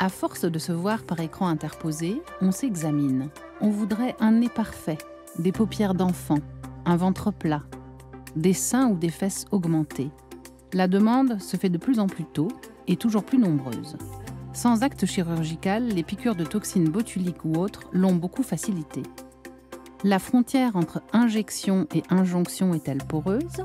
À force de se voir par écran interposé, on s'examine. On voudrait un nez parfait, des paupières d'enfant, un ventre plat, des seins ou des fesses augmentés. La demande se fait de plus en plus tôt et toujours plus nombreuse. Sans acte chirurgical, les piqûres de toxines botuliques ou autres l'ont beaucoup facilité. La frontière entre injection et injonction est-elle poreuse ?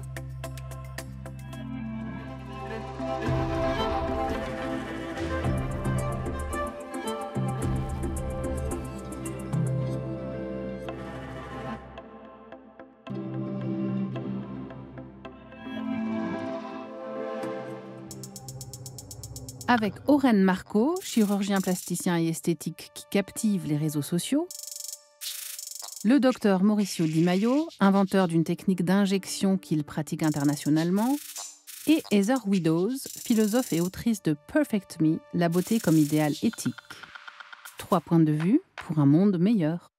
Avec Oren Marco, chirurgien plasticien et esthétique qui captive les réseaux sociaux, le docteur Mauricio Di Maio, inventeur d'une technique d'injection qu'il pratique internationalement, et Heather Widdows, philosophe et autrice de Perfect Me, la beauté comme idéal éthique. 3 points de vue pour un monde meilleur.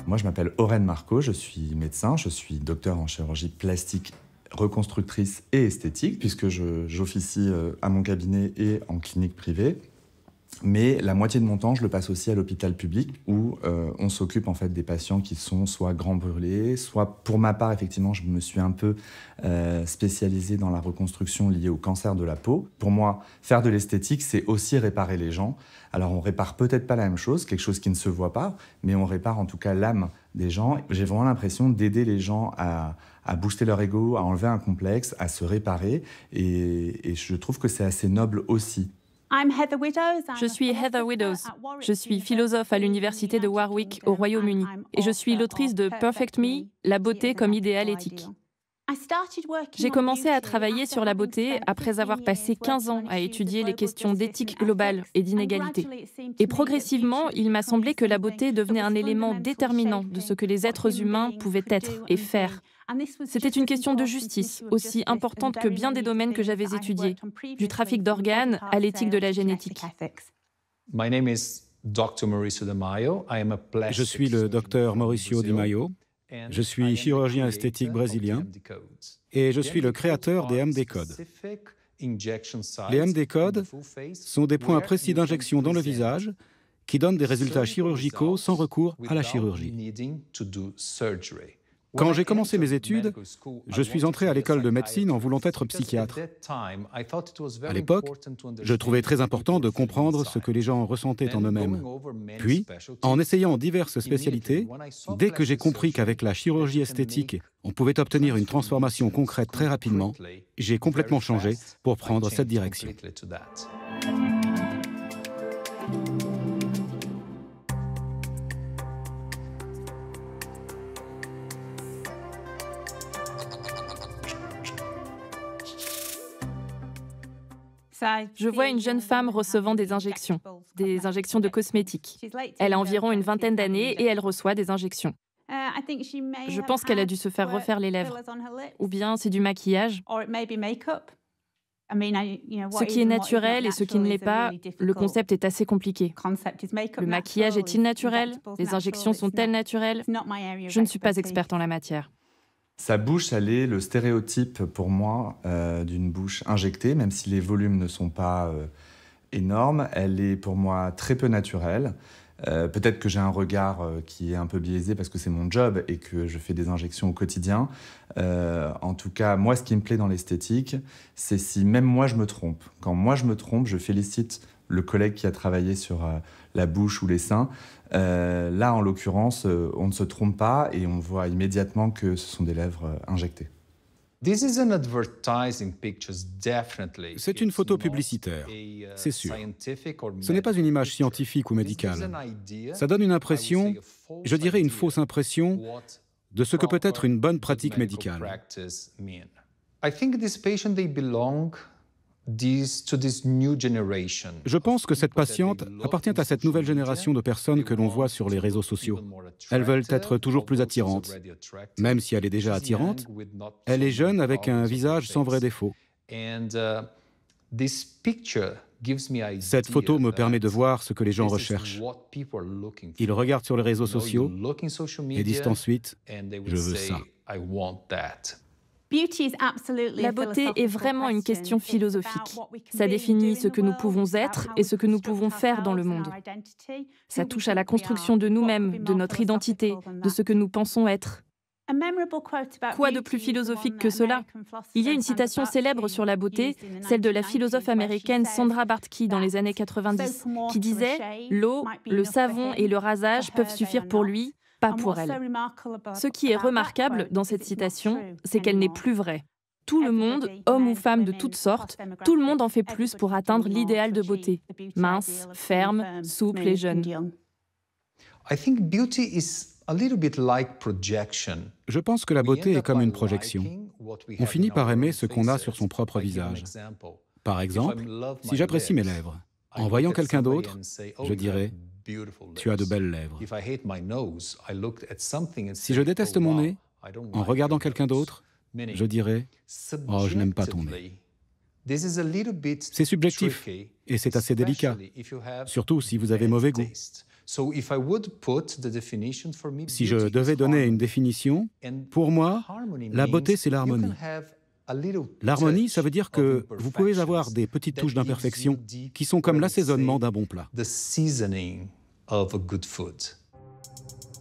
Moi, je m'appelle Oren Marco, je suis médecin, je suis docteur en chirurgie plastique, reconstructrice et esthétique, puisque j'officie à mon cabinet et en clinique privée. Mais la moitié de mon temps, je le passe aussi à l'hôpital public, où on s'occupe en fait des patients qui sont soit grands brûlés, soit, pour ma part, effectivement, je me suis un peu spécialisé dans la reconstruction liée au cancer de la peau. Pour moi, faire de l'esthétique, c'est aussi réparer les gens. Alors, on répare peut-être pas la même chose, quelque chose qui ne se voit pas, mais on répare en tout cas l'âme des gens. J'ai vraiment l'impression d'aider les gens à booster leur ego, à enlever un complexe, à se réparer, et je trouve que c'est assez noble aussi. Je suis Heather Widdows. Je suis philosophe à l'université de Warwick au Royaume-Uni et je suis l'autrice de Perfect Me, la beauté comme idéal éthique. J'ai commencé à travailler sur la beauté après avoir passé 15 ans à étudier les questions d'éthique globale et d'inégalité. Et progressivement, il m'a semblé que la beauté devenait un élément déterminant de ce que les êtres humains pouvaient être et faire. C'était une question de justice, aussi importante que bien des domaines que j'avais étudiés, du trafic d'organes à l'éthique de la génétique. Je suis le docteur Mauricio Di Maio. Je suis chirurgien esthétique brésilien et je suis le créateur des MD codes. Les MD codes sont des points précis d'injection dans le visage qui donnent des résultats chirurgicaux sans recours à la chirurgie. Quand j'ai commencé mes études, je suis entré à l'école de médecine en voulant être psychiatre. À l'époque, je trouvais très important de comprendre ce que les gens ressentaient en eux-mêmes. Puis, en essayant diverses spécialités, dès que j'ai compris qu'avec la chirurgie esthétique, on pouvait obtenir une transformation concrète très rapidement, j'ai complètement changé pour prendre cette direction. Je vois une jeune femme recevant des injections de cosmétiques. Elle a environ une vingtaine d'années et elle reçoit des injections. Je pense qu'elle a dû se faire refaire les lèvres. Ou bien c'est du maquillage. Ce qui est naturel et ce qui ne l'est pas, le concept est assez compliqué. Le maquillage est-il naturel? Les injections sont-elles naturelles? Je ne suis pas experte en la matière. Sa bouche, elle est le stéréotype pour moi d'une bouche injectée, même si les volumes ne sont pas énormes. Elle est pour moi très peu naturelle. Peut-être que j'ai un regard qui est un peu biaisé parce que c'est mon job et que je fais des injections au quotidien. En tout cas, moi, ce qui me plaît dans l'esthétique, c'est si même moi je me trompe. Quand moi je me trompe, je félicite le collègue qui a travaillé sur la bouche ou les seins. Là, en l'occurrence, on ne se trompe pas et on voit immédiatement que ce sont des lèvres injectées. C'est une photo publicitaire, c'est sûr. Ce n'est pas une image scientifique ou médicale. Ça donne une impression, je dirais une fausse impression, de ce que peut être une bonne pratique médicale. Je pense que cette patiente appartient à cette nouvelle génération de personnes que l'on voit sur les réseaux sociaux. Elles veulent être toujours plus attirantes. Même si elle est déjà attirante, elle est jeune avec un visage sans vrai défaut. Cette photo me permet de voir ce que les gens recherchent. Ils regardent sur les réseaux sociaux et disent ensuite « je veux ça ». La beauté est vraiment une question philosophique. Ça définit ce que nous pouvons être et ce que nous pouvons faire dans le monde. Ça touche à la construction de nous-mêmes, de notre identité, de ce que nous pensons être. Quoi de plus philosophique que cela? Il y a une citation célèbre sur la beauté, celle de la philosophe américaine Sandra Bartky dans les années 90, qui disait « L'eau, le savon et le rasage peuvent suffire pour lui, pas pour elle ». Ce qui est remarquable dans cette citation, c'est qu'elle n'est plus vraie. Tout le monde, homme ou femme de toutes sortes, tout le monde en fait plus pour atteindre l'idéal de beauté. Mince, ferme, souple et jeune. Je pense que la beauté est comme une projection. On finit par aimer ce qu'on a sur son propre visage. Par exemple, si j'apprécie mes lèvres, en voyant quelqu'un d'autre, je dirais « tu as de belles lèvres ». Si je déteste mon nez, en regardant quelqu'un d'autre, je dirais « oh, je n'aime pas ton nez ». C'est subjectif et c'est assez délicat, surtout si vous avez mauvais goût. Si je devais donner une définition, pour moi, la beauté, c'est l'harmonie. L'harmonie, ça veut dire que vous pouvez avoir des petites touches d'imperfection qui sont comme l'assaisonnement d'un bon plat.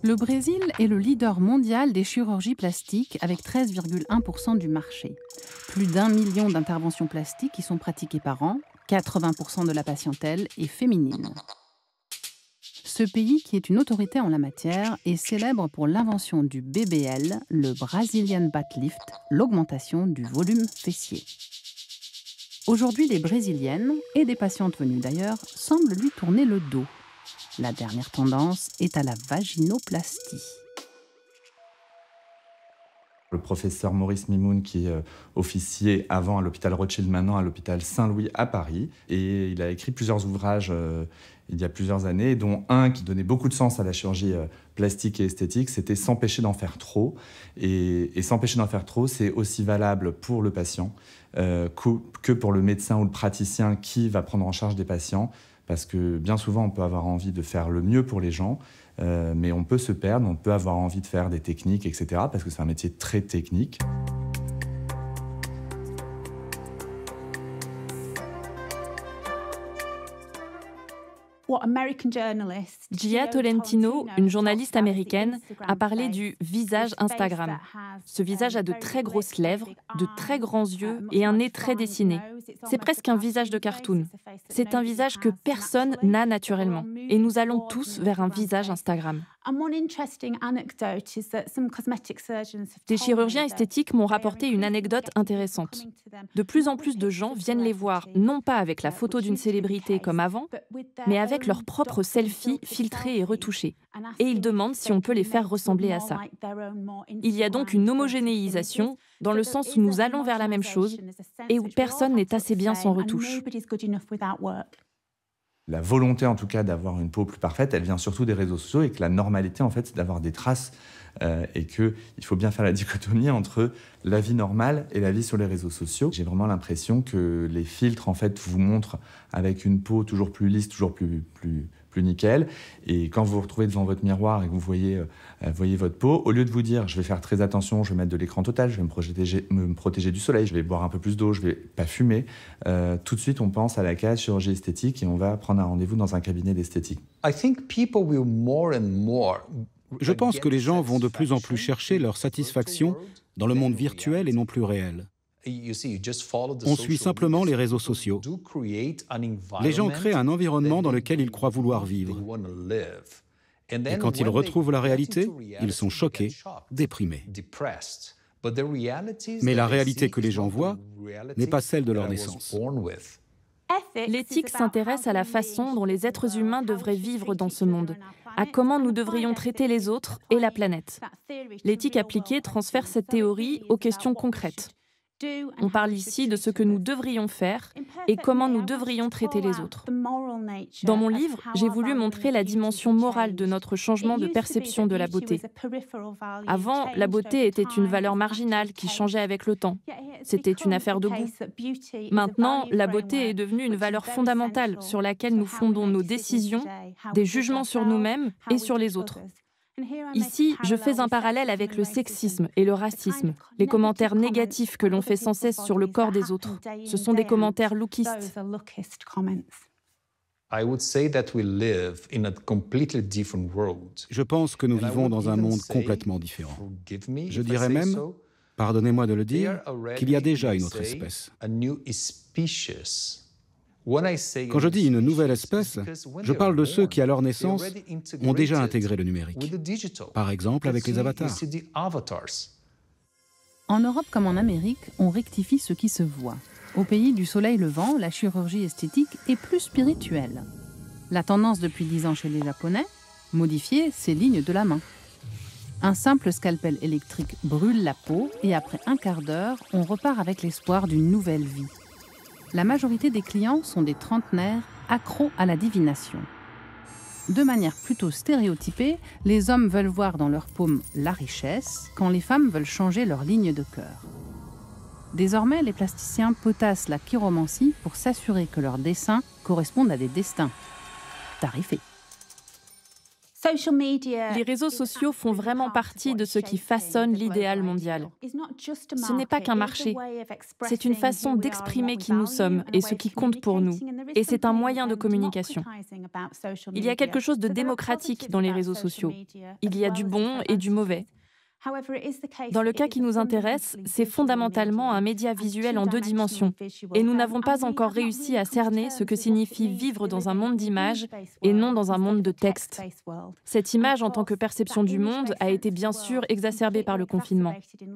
Le Brésil est le leader mondial des chirurgies plastiques avec 13,1% du marché. Plus d'1 million d'interventions plastiques qui sont pratiquées par an, 80% de la patientèle est féminine. Ce pays, qui est une autorité en la matière, est célèbre pour l'invention du BBL, le Brazilian Butt Lift, l'augmentation du volume fessier. Aujourd'hui, des Brésiliennes, et des patientes venues d'ailleurs, semblent lui tourner le dos. La dernière tendance est à la vaginoplastie. Le professeur Maurice Mimoun, qui officiait avant à l'hôpital Rothschild, maintenant à l'hôpital Saint-Louis à Paris. Et il a écrit plusieurs ouvrages il y a plusieurs années, dont un qui donnait beaucoup de sens à la chirurgie plastique et esthétique, c'était « s'empêcher d'en faire trop ». Et s'empêcher d'en faire trop, c'est aussi valable pour le patient que pour le médecin ou le praticien qui va prendre en charge des patients. Parce que bien souvent, on peut avoir envie de faire le mieux pour les gens, mais on peut se perdre, on peut avoir envie de faire des techniques, etc., parce que c'est un métier très technique. Gia Tolentino, une journaliste américaine, a parlé du visage Instagram. Ce visage a de très grosses lèvres, de très grands yeux et un nez très dessiné. C'est presque un visage de cartoon. C'est un visage que personne n'a naturellement. Et nous allons tous vers un visage Instagram. Des chirurgiens esthétiques m'ont rapporté une anecdote intéressante. De plus en plus de gens viennent les voir, non pas avec la photo d'une célébrité comme avant, mais avec leur propre selfie filtré et retouché. Et ils demandent si on peut les faire ressembler à ça. Il y a donc une homogénéisation, dans le sens où nous allons vers la même chose et où personne n'est assez bien sans retouche. La volonté, en tout cas, d'avoir une peau plus parfaite, elle vient surtout des réseaux sociaux et que la normalité, en fait, c'est d'avoir des traces et qu'il faut bien faire la dichotomie entre la vie normale et la vie sur les réseaux sociaux. J'ai vraiment l'impression que les filtres, en fait, vous montrent avec une peau toujours plus lisse, toujours plus nickel. Et quand vous vous retrouvez devant votre miroir et que vous voyez votre peau, au lieu de vous dire « je vais faire très attention, je vais mettre de l'écran total, je vais me protéger du soleil, je vais boire un peu plus d'eau, je vais pas fumer », tout de suite on pense à la case chirurgie esthétique et on va prendre un rendez-vous dans un cabinet d'esthétique. Je pense que les gens vont de plus en plus chercher leur satisfaction dans le monde virtuel et non plus réel. On suit simplement les réseaux sociaux. Les gens créent un environnement dans lequel ils croient vouloir vivre. Et quand ils retrouvent la réalité, ils sont choqués, déprimés. Mais la réalité que les gens voient n'est pas celle de leur naissance. L'éthique s'intéresse à la façon dont les êtres humains devraient vivre dans ce monde, à comment nous devrions traiter les autres et la planète. L'éthique appliquée transfère cette théorie aux questions concrètes. On parle ici de ce que nous devrions faire et comment nous devrions traiter les autres. Dans mon livre, j'ai voulu montrer la dimension morale de notre changement de perception de la beauté. Avant, la beauté était une valeur marginale qui changeait avec le temps. C'était une affaire de goût. Maintenant, la beauté est devenue une valeur fondamentale sur laquelle nous fondons nos décisions, des jugements sur nous-mêmes et sur les autres. Ici, je fais un parallèle avec le sexisme et le racisme, les commentaires négatifs que l'on fait sans cesse sur le corps des autres. Ce sont des commentaires lookistes. Je pense que nous vivons dans un monde complètement différent. Je dirais même, pardonnez-moi de le dire, qu'il y a déjà une autre espèce. Quand je dis une nouvelle espèce, je parle de ceux qui, à leur naissance, ont déjà intégré le numérique. Par exemple, avec les avatars. En Europe comme en Amérique, on rectifie ce qui se voit. Au pays du soleil levant, la chirurgie esthétique est plus spirituelle. La tendance depuis 10 ans chez les Japonais, modifier ces lignes de la main. Un simple scalpel électrique brûle la peau et après un quart d'heure, on repart avec l'espoir d'une nouvelle vie. La majorité des clients sont des trentenaires accros à la divination. De manière plutôt stéréotypée, les hommes veulent voir dans leur paume la richesse, quand les femmes veulent changer leur ligne de cœur. Désormais, les plasticiens potassent la chiromancie pour s'assurer que leurs dessins correspondent à des destins. Tarifés. Les réseaux sociaux font vraiment partie de ce qui façonne l'idéal mondial. Ce n'est pas qu'un marché, c'est une façon d'exprimer qui nous sommes et ce qui compte pour nous, et c'est un moyen de communication. Il y a quelque chose de démocratique dans les réseaux sociaux. Il y a du bon et du mauvais. Dans le cas qui nous intéresse, c'est fondamentalement un média visuel en 2 dimensions, et nous n'avons pas encore réussi à cerner ce que signifie vivre dans un monde d'images et non dans un monde de texte. Cette image en tant que perception du monde a été bien sûr exacerbée par le confinement.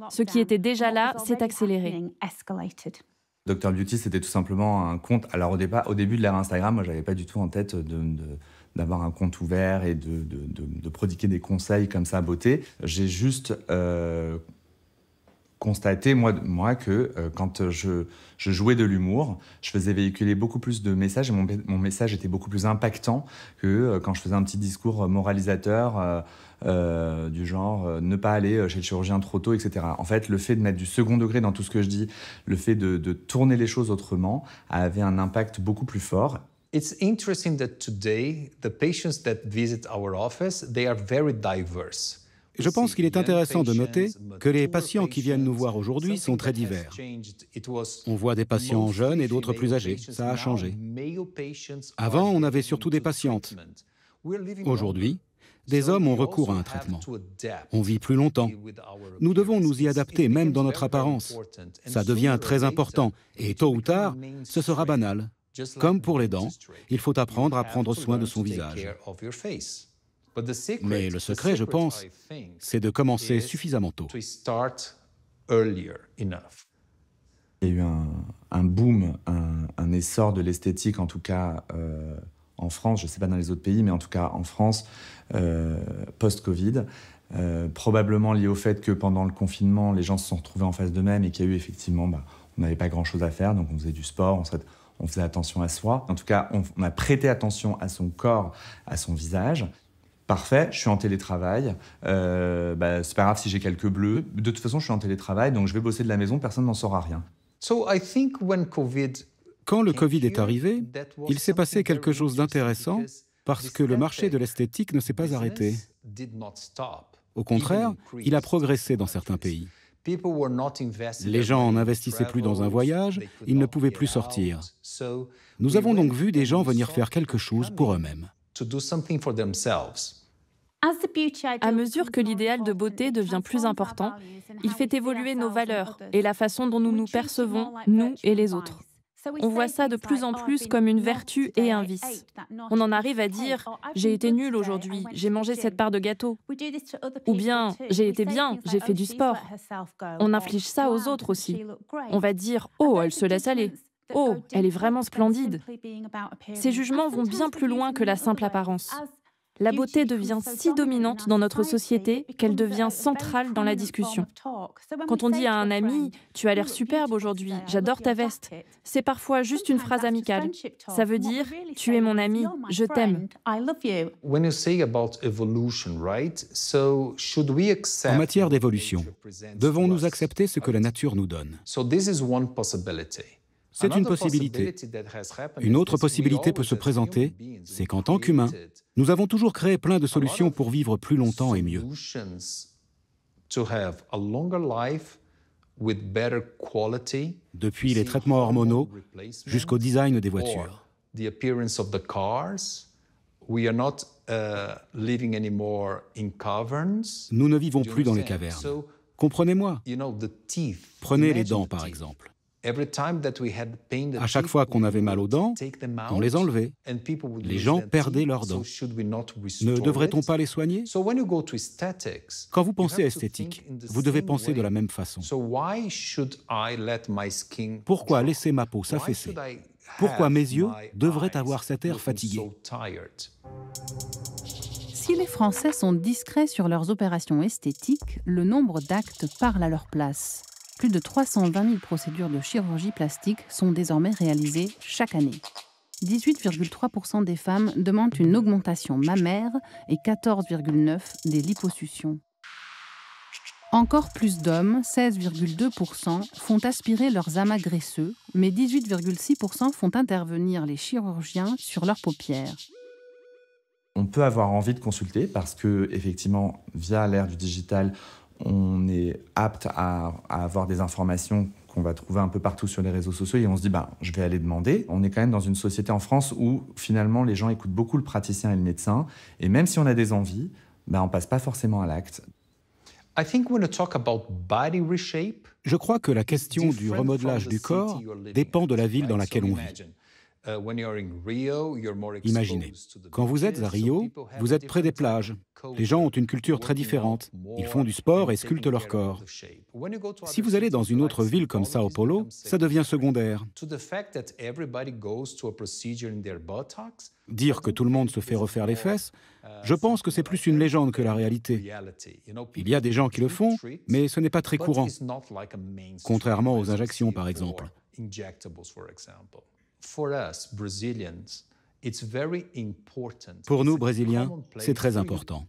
Ce qui était déjà là s'est accéléré. Dr Beauty, c'était tout simplement un compte. Alors au début de l'ère Instagram, moi, j'avais pas du tout en tête d'avoir un compte ouvert et de prodiguer des conseils comme ça à beauté. J'ai juste constaté, moi que quand je jouais de l'humour, je faisais véhiculer beaucoup plus de messages et mon message était beaucoup plus impactant que quand je faisais un petit discours moralisateur du genre ne pas aller chez le chirurgien trop tôt, etc. En fait, le fait de mettre du second degré dans tout ce que je dis, le fait de tourner les choses autrement, avait un impact beaucoup plus fort. It's interesting that today, the patients that visit our office, they are very diverse. Je pense qu'il est intéressant de noter que les patients qui viennent nous voir aujourd'hui sont très divers. On voit des patients jeunes et d'autres plus âgés. Ça a changé. Avant, on avait surtout des patientes. Aujourd'hui, des hommes ont recours à un traitement. On vit plus longtemps. Nous devons nous y adapter, même dans notre apparence. Ça devient très important. Et tôt ou tard, ce sera banal. Comme pour les dents, il faut apprendre à prendre soin de son visage. Mais le secret, je pense, c'est de commencer suffisamment tôt. Il y a eu un boom, un essor de l'esthétique, en tout cas en France, je ne sais pas dans les autres pays, mais en tout cas en France, post-Covid. Probablement lié au fait que pendant le confinement, les gens se sont retrouvés en face d'eux-mêmes et qu'il y a eu effectivement, on n'avait pas grand-chose à faire, donc on faisait du sport, on faisait attention à soi. En tout cas, on a prêté attention à son corps, à son visage. Parfait, je suis en télétravail. C'est pas grave si j'ai quelques bleus. De toute façon, je suis en télétravail, donc je vais bosser de la maison, personne n'en saura rien. Quand le Covid est arrivé, il s'est passé quelque chose d'intéressant parce que le marché de l'esthétique ne s'est pas arrêté. Au contraire, il a progressé dans certains pays. Les gens n'investissaient plus dans un voyage, ils ne pouvaient plus sortir. Nous avons donc vu des gens venir faire quelque chose pour eux-mêmes. À mesure que l'idéal de beauté devient plus important, il fait évoluer nos valeurs et la façon dont nous nous percevons, nous et les autres. On voit ça de plus en plus comme une vertu et un vice. On en arrive à dire « j'ai été nul aujourd'hui, j'ai mangé cette part de gâteau » ou bien « j'ai été bien, j'ai fait du sport ». On inflige ça aux autres aussi. On va dire « oh, elle se laisse aller ». « oh, elle est vraiment splendide ». Ces jugements vont bien plus loin que la simple apparence. La beauté devient si dominante dans notre société qu'elle devient centrale dans la discussion. Quand on dit à un ami « Tu as l'air superbe aujourd'hui, j'adore ta veste », c'est parfois juste une phrase amicale. Ça veut dire « Tu es mon ami, je t'aime ». En matière d'évolution, devons-nous accepter ce que la nature nous donne? C'est une possibilité. Une autre possibilité peut se présenter, c'est qu'en tant qu'humains, nous avons toujours créé plein de solutions pour vivre plus longtemps et mieux. Depuis les traitements hormonaux jusqu'au design des voitures. Nous ne vivons plus dans les cavernes. Comprenez-moi. Prenez les dents, par exemple. À chaque fois qu'on avait mal aux dents, on les enlevait. Les gens perdaient leurs dents. Ne devrait-on pas les soigner? Quand vous pensez à esthétique, vous devez penser de la même façon. Pourquoi laisser ma peau s'affaisser? Pourquoi mes yeux devraient avoir cet air fatigué? Si les Français sont discrets sur leurs opérations esthétiques, le nombre d'actes parle à leur place. Plus de 320 000 procédures de chirurgie plastique sont désormais réalisées chaque année. 18,3% des femmes demandent une augmentation mammaire et 14,9% des liposuctions. Encore plus d'hommes, 16,2%, font aspirer leurs amas graisseux, mais 18,6% font intervenir les chirurgiens sur leurs paupières. On peut avoir envie de consulter parce que, effectivement, via l'ère du digital, on est apte à avoir des informations qu'on va trouver un peu partout sur les réseaux sociaux et on se dit, je vais aller demander. On est quand même dans une société en France où, finalement, les gens écoutent beaucoup le praticien et le médecin. Et même si on a des envies, on ne passe pas forcément à l'acte. Je crois que la question du remodelage du corps dépend de la ville dans laquelle on vit. Imaginez, quand vous êtes à Rio, vous êtes près des plages. Les gens ont une culture très différente. Ils font du sport et sculptent leur corps. Si vous allez dans une autre ville comme Sao Paulo, ça devient secondaire. Dire que tout le monde se fait refaire les fesses, je pense que c'est plus une légende que la réalité. Il y a des gens qui le font, mais ce n'est pas très courant, contrairement aux injections par exemple. Pour nous, Brésiliens, c'est très important.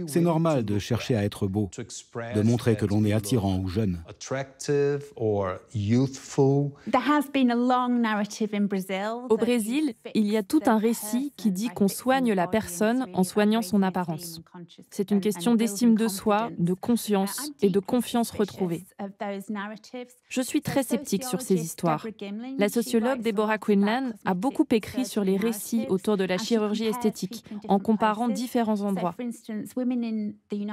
C'est normal de chercher à être beau, de montrer que l'on est attirant ou jeune. Au Brésil, il y a tout un récit qui dit qu'on soigne la personne en soignant son apparence. C'est une question d'estime de soi, de conscience et de confiance retrouvée. Je suis très sceptique sur ces histoires. La sociologue Deborah Quinlan a beaucoup écrit sur les récits autour de la chirurgie esthétique, en comparant différents endroits.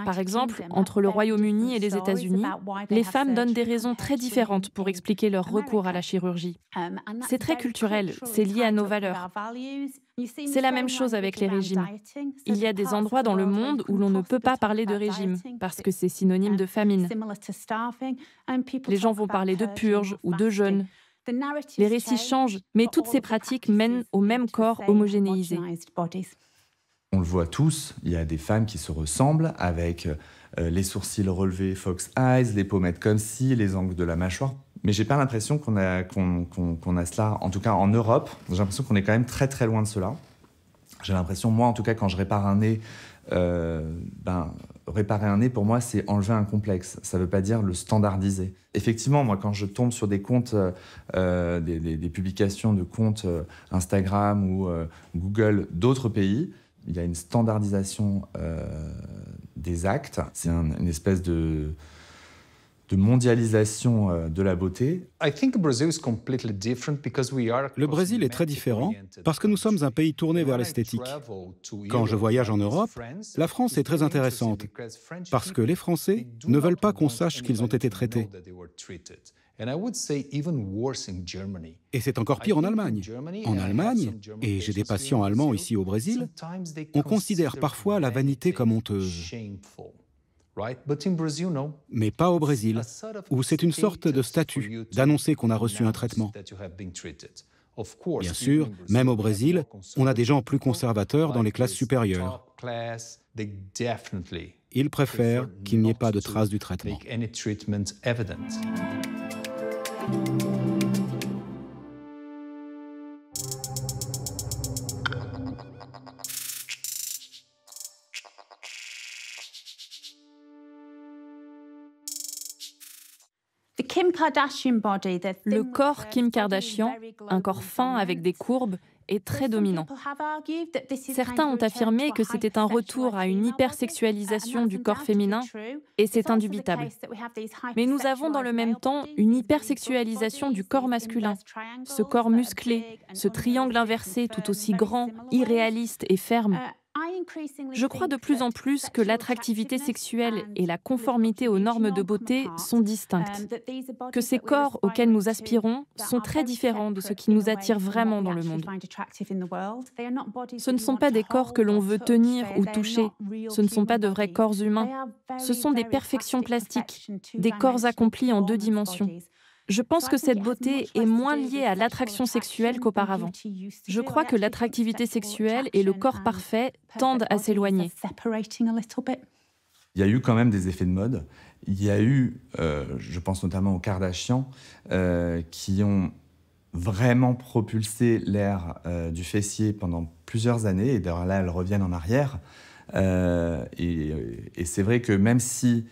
Par exemple, entre le Royaume-Uni et les États-Unis, les femmes donnent des raisons très différentes pour expliquer leur recours à la chirurgie. C'est très culturel, c'est lié à nos valeurs. C'est la même chose avec les régimes. Il y a des endroits dans le monde où l'on ne peut pas parler de régime, parce que c'est synonyme de famine. Les gens vont parler de purge ou de jeûne. Les récits changent, mais toutes ces pratiques mènent au même corps homogénéisé. On le voit tous, il y a des femmes qui se ressemblent avec les sourcils relevés fox eyes, les pommettes comme ci, les angles de la mâchoire. Mais j'ai pas l'impression qu'on a cela, en tout cas en Europe. J'ai l'impression qu'on est quand même très très loin de cela. J'ai l'impression, moi en tout cas, quand je répare un nez, réparer un nez pour moi c'est enlever un complexe. Ça veut pas dire le standardiser. Effectivement, moi quand je tombe sur des comptes, des publications de comptes Instagram ou Google d'autres pays, il y a une standardisation des actes. C'est une espèce de mondialisation de la beauté. Le Brésil est très différent parce que nous sommes un pays tourné vers l'esthétique. Quand je voyage en Europe, la France est très intéressante parce que les Français ne veulent pas qu'on sache qu'ils ont été traités. Et c'est encore pire en Allemagne. En Allemagne, et j'ai des patients allemands ici au Brésil, on considère parfois la vanité comme honteuse. Mais pas au Brésil, où c'est une sorte de statut d'annoncer qu'on a reçu un traitement. Bien sûr, même au Brésil, on a des gens plus conservateurs dans les classes supérieures. Ils préfèrent qu'il n'y ait pas de traces du traitement. Le corps Kim Kardashian, un corps fin avec des courbes, est très dominant. Certains ont affirmé que c'était un retour à une hypersexualisation du corps féminin, et c'est indubitable. Mais nous avons dans le même temps une hypersexualisation du corps masculin. Ce corps musclé, ce triangle inversé tout aussi grand, irréaliste et ferme. Je crois de plus en plus que l'attractivité sexuelle et la conformité aux normes de beauté sont distinctes, que ces corps auxquels nous aspirons sont très différents de ce qui nous attire vraiment dans le monde. Ce ne sont pas des corps que l'on veut tenir ou toucher, ce ne sont pas de vrais corps humains, ce sont des perfections plastiques, des corps accomplis en 2 dimensions. Je pense que cette beauté est moins liée à l'attraction sexuelle qu'auparavant. Je crois que l'attractivité sexuelle et le corps parfait tendent à s'éloigner. Il y a eu quand même des effets de mode. Il y a eu, je pense notamment aux Kardashian, qui ont vraiment propulsé l'ère du fessier pendant plusieurs années. Et d'ailleurs là, elles reviennent en arrière. Et c'est vrai que même si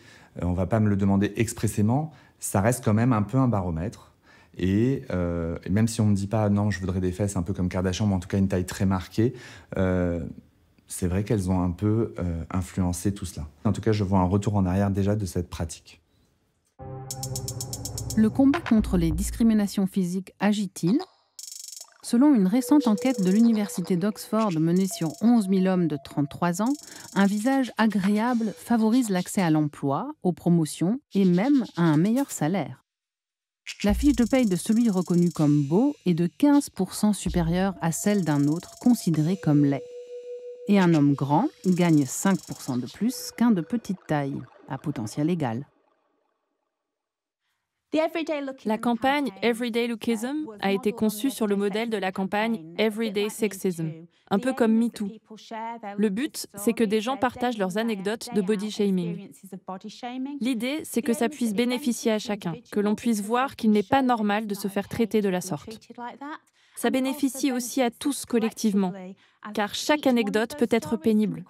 on ne va pas me le demander expressément, ça reste quand même un peu un baromètre. Et même si on ne me dit pas « non, je voudrais des fesses un peu comme Kardashian », mais en tout cas une taille très marquée, c'est vrai qu'elles ont un peu influencé tout cela. En tout cas, je vois un retour en arrière déjà de cette pratique. Le combat contre les discriminations physiques agit-il ? Selon une récente enquête de l'Université d'Oxford menée sur 11 000 hommes de 33 ans, un visage agréable favorise l'accès à l'emploi, aux promotions et même à un meilleur salaire. La fiche de paye de celui reconnu comme beau est de 15% supérieure à celle d'un autre considéré comme laid. Et un homme grand gagne 5% de plus qu'un de petite taille, à potentiel égal. La campagne Everyday Lookism a été conçue sur le modèle de la campagne Everyday Sexism, un peu comme MeToo. Le but, c'est que des gens partagent leurs anecdotes de body shaming. L'idée, c'est que ça puisse bénéficier à chacun, que l'on puisse voir qu'il n'est pas normal de se faire traiter de la sorte. Ça bénéficie aussi à tous collectivement, car chaque anecdote peut être pénible.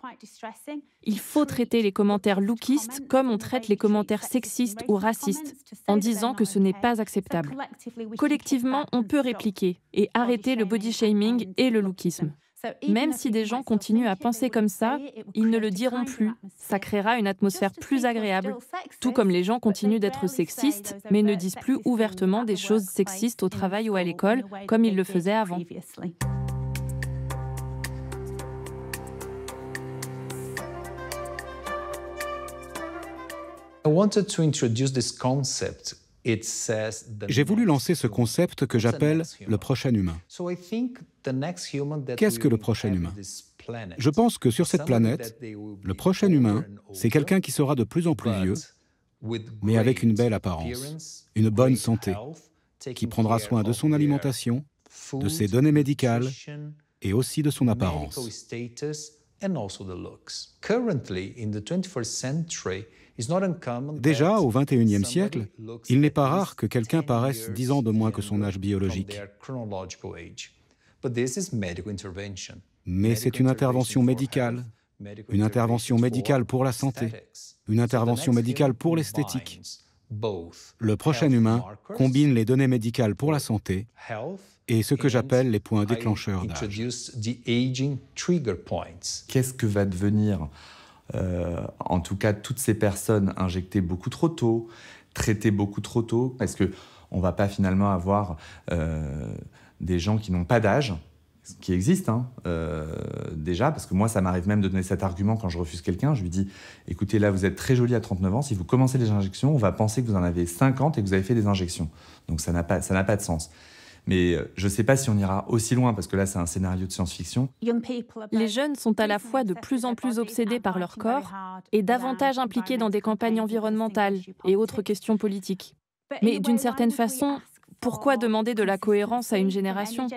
Il faut traiter les commentaires lookistes comme on traite les commentaires sexistes ou racistes, en disant que ce n'est pas acceptable. Collectivement, on peut répliquer et arrêter le body shaming et le lookisme. Même si des gens continuent à penser comme ça, ils ne le diront plus. Ça créera une atmosphère plus agréable, tout comme les gens continuent d'être sexistes, mais ne disent plus ouvertement des choses sexistes au travail ou à l'école, comme ils le faisaient avant. J'ai voulu lancer ce concept que j'appelle le prochain humain. Qu'est-ce que le prochain humain ? Je pense que sur cette planète, le prochain humain, c'est quelqu'un qui sera de plus en plus vieux, mais avec une belle apparence, une bonne santé, qui prendra soin de son alimentation, de ses données médicales et aussi de son apparence. Déjà, au XXIe siècle, il n'est pas rare que quelqu'un paraisse 10 ans de moins que son âge biologique. Mais c'est une intervention médicale pour la santé, une intervention médicale pour l'esthétique. Le prochain humain combine les données médicales pour la santé et ce que j'appelle les points déclencheurs d'âge. Qu'est-ce que va devenir en tout cas, toutes ces personnes injectées beaucoup trop tôt, traitées beaucoup trop tôt, est-ce qu'on ne va pas finalement avoir des gens qui n'ont pas d'âge, ce qui existe déjà, parce que moi, ça m'arrive même de donner cet argument quand je refuse quelqu'un. Je lui dis, écoutez, là, vous êtes très jolie à 39 ans, si vous commencez les injections, on va penser que vous en avez 50 et que vous avez fait des injections. Donc ça n'a pas de sens. Mais je ne sais pas si on ira aussi loin, parce que là, c'est un scénario de science-fiction. Les jeunes sont à la fois de plus en plus obsédés par leur corps et davantage impliqués dans des campagnes environnementales et autres questions politiques. Mais d'une certaine façon, pourquoi demander de la cohérence à une génération?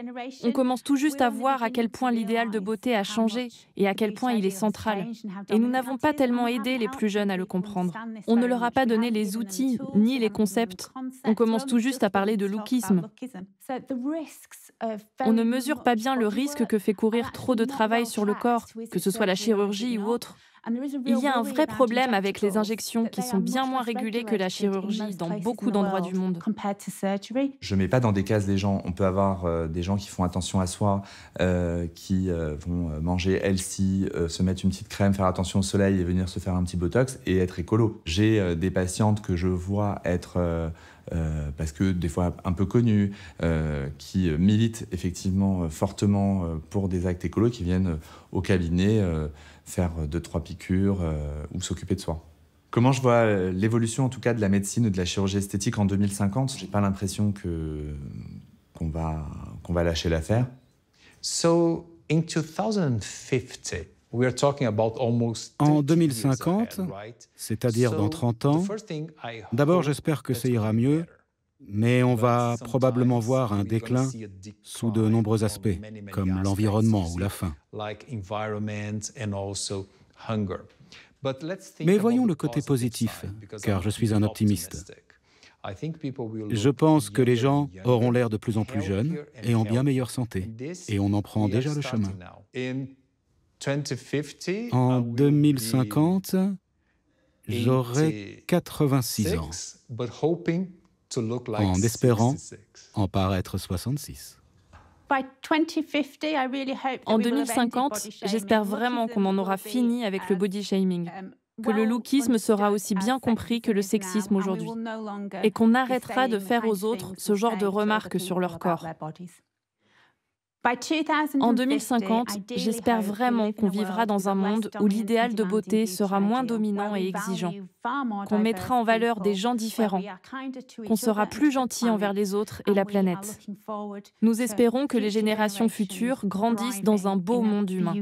On commence tout juste à voir à quel point l'idéal de beauté a changé et à quel point il est central. Et nous n'avons pas tellement aidé les plus jeunes à le comprendre. On ne leur a pas donné les outils ni les concepts. On commence tout juste à parler de lookisme. On ne mesure pas bien le risque que fait courir trop de travail sur le corps, que ce soit la chirurgie ou autre. Il y a un vrai problème avec les injections qui sont bien moins régulées que la chirurgie dans beaucoup d'endroits du monde. Je ne mets pas dans des cases les gens. On peut avoir des gens qui font attention à soi, qui vont manger healthy, se mettre une petite crème, faire attention au soleil et venir se faire un petit botox et être écolo. J'ai des patientes que je vois être... parce que des fois un peu connus, qui militent effectivement fortement pour des actes écolos, qui viennent au cabinet faire 2-3 piqûres ou s'occuper de soi. Comment je vois l'évolution en tout cas de la médecine ou de la chirurgie esthétique en 2050 ? J'ai pas l'impression qu'on va lâcher l'affaire. So in 2050, we are talking about almost En 30 2050, years ahead, right? c'est-à-dire dans 30 ans, d'abord j'espère que ça ira mieux, mais on va probablement voir un déclin sous de nombreux aspects, comme l'environnement ou la faim. Mais voyons le côté positif, car je suis un optimiste. Je pense que les gens auront l'air de plus en plus jeunes et en bien meilleure santé, et on en prend déjà le chemin. En 2050, j'aurai 86 ans, en espérant en paraître 66. En 2050, j'espère vraiment qu'on en aura fini avec le body shaming, que le lookisme sera aussi bien compris que le sexisme aujourd'hui, et qu'on arrêtera de faire aux autres ce genre de remarques sur leur corps. En 2050, j'espère vraiment qu'on vivra dans un monde où l'idéal de beauté sera moins dominant et exigeant, qu'on mettra en valeur des gens différents, qu'on sera plus gentil envers les autres et la planète. Nous espérons que les générations futures grandissent dans un beau monde humain.